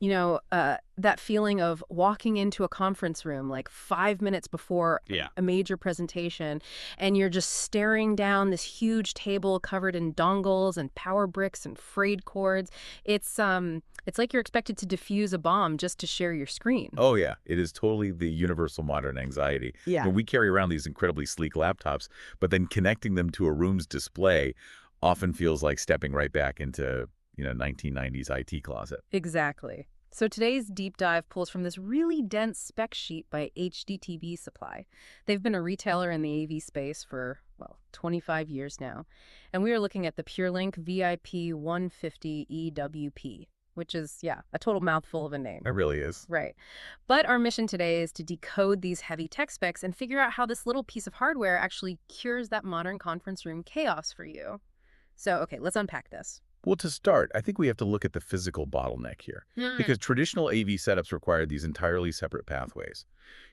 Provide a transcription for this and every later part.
That feeling of walking into a conference room like 5 minutes before Yeah. a major presentation, and you're just staring down this huge table covered in dongles and power bricks and frayed cords. It's like you're expected to defuse a bomb just to share your screen. Oh, yeah. It is totally the universal modern anxiety. Yeah. We carry around these incredibly sleek laptops, but then connecting them to a room's display often feels like stepping right back into, 1990s IT closet. Exactly. So today's deep dive pulls from this really dense spec sheet by HDTVSupply. They've been a retailer in the AV space for, 25 years now. And we are looking at the PureLink VIP-150-E-WP, which is, a total mouthful of a name. It really is. Right. But our mission today is to decode these heavy tech specs and figure out how this little piece of hardware actually cures that modern conference room chaos for you. So, okay, let's unpack this. Well, to start, I think we have to look at the physical bottleneck here, because traditional AV setups require these entirely separate pathways.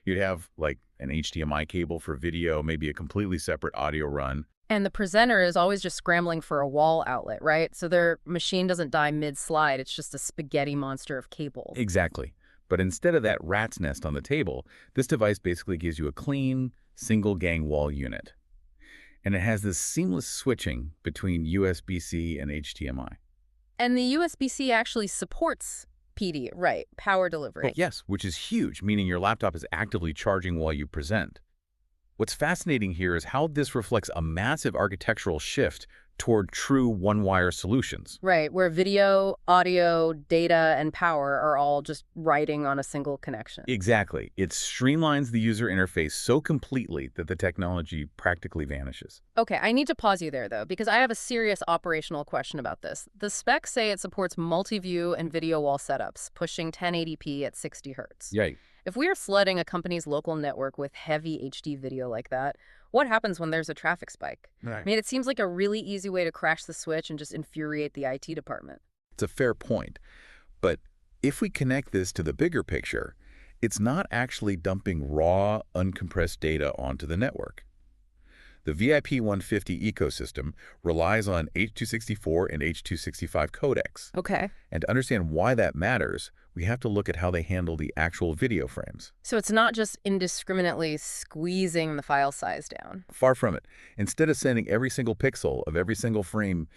You'd have, like, an HDMI cable for video, maybe a completely separate audio run. And the presenter is always just scrambling for a wall outlet, right? So their machine doesn't die mid-slide. It's just a spaghetti monster of cables. Exactly. But instead of that rat's nest on the table, this device basically gives you a clean, single gang wall unit. And it has this seamless switching between USB-C and HDMI. And the USB-C actually supports PD, right, power delivery. Oh, yes, which is huge, meaning your laptop is actively charging while you present. What's fascinating here is how this reflects a massive architectural shift toward true one-wire solutions. Right, where video, audio, data, and power are all just riding on a single connection. Exactly. It streamlines the user interface so completely that the technology practically vanishes. Okay, I need to pause you there, though, because I have a serious operational question about this. The specs say it supports multi-view and video wall setups, pushing 1080p at 60 hertz. Right. If we are flooding a company's local network with heavy HD video like that, what happens when there's a traffic spike? Right. I mean, it seems like a really easy way to crash the switch and just infuriate the IT department. It's a fair point. But if we connect this to the bigger picture, it's not actually dumping raw, uncompressed data onto the network. The VIP-150 ecosystem relies on H.264 and H.265 codecs. Okay. And to understand why that matters, we have to look at how they handle the actual video frames. So it's not just indiscriminately squeezing the file size down. Far from it. Instead of sending every single pixel of every single frame,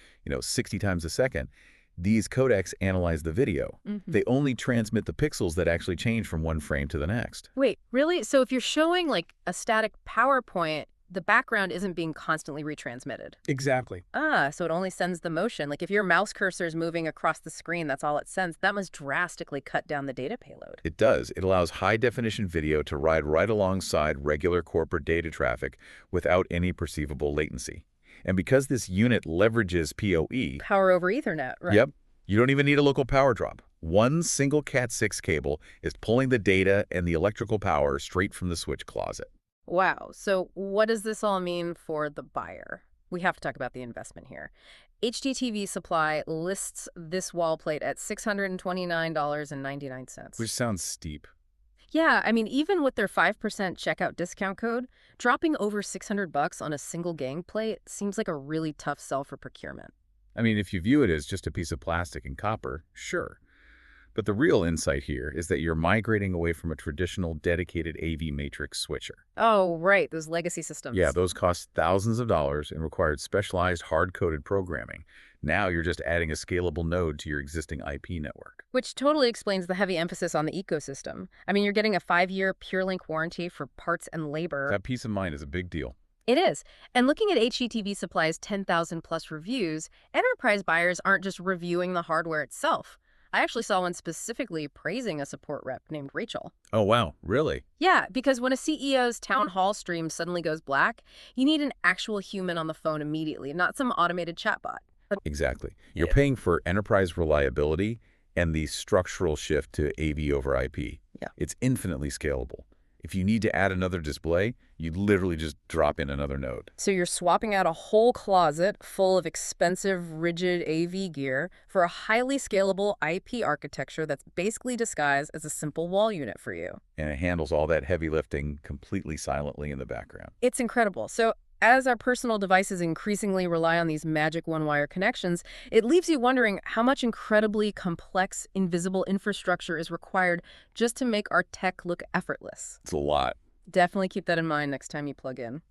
60 times a second, these codecs analyze the video. They only transmit the pixels that actually change from one frame to the next. Wait, really? So if you're showing like a static PowerPoint, the background isn't being constantly retransmitted. Exactly. So it only sends the motion. Like if your mouse cursor is moving across the screen, that's all it sends. That must drastically cut down the data payload. It does. It allows high-definition video to ride right alongside regular corporate data traffic without any perceivable latency. And because this unit leverages PoE... Power over Ethernet, right? Yep. You don't even need a local power drop. One single Cat6 cable is pulling the data and the electrical power straight from the switch closet. Wow. So what does this all mean for the buyer? We have to talk about the investment here. HDTVSupply lists this wall plate at $629.99. Which sounds steep. Yeah, I mean, even with their 5% checkout discount code, dropping over $600 on a single gang plate seems like a really tough sell for procurement. I mean, if you view it as just a piece of plastic and copper, sure. But the real insight here is that you're migrating away from a traditional dedicated AV matrix switcher. Oh, right, those legacy systems. Yeah, those cost thousands of dollars and required specialized hard-coded programming. Now you're just adding a scalable node to your existing IP network. Which totally explains the heavy emphasis on the ecosystem. I mean, you're getting a 5-year PureLink warranty for parts and labor. That peace of mind is a big deal. It is. And looking at HDTVSupply's 10,000-plus reviews, enterprise buyers aren't just reviewing the hardware itself. I actually saw one specifically praising a support rep named Rachel. Oh, wow. Really? Yeah, because when a CEO's town hall stream suddenly goes black, you need an actual human on the phone immediately, not some automated chatbot. Exactly. You're paying for enterprise reliability and the structural shift to AV over IP. Yeah. It's infinitely scalable. If you need to add another display, you literally just drop in another node. So you're swapping out a whole closet full of expensive, rigid AV gear for a highly scalable IP architecture that's basically disguised as a simple wall unit for you. And it handles all that heavy lifting completely silently in the background. It's incredible. So as our personal devices increasingly rely on these magic one-wire connections, it leaves you wondering how much incredibly complex, invisible infrastructure is required just to make our tech look effortless. It's a lot. Definitely keep that in mind next time you plug in.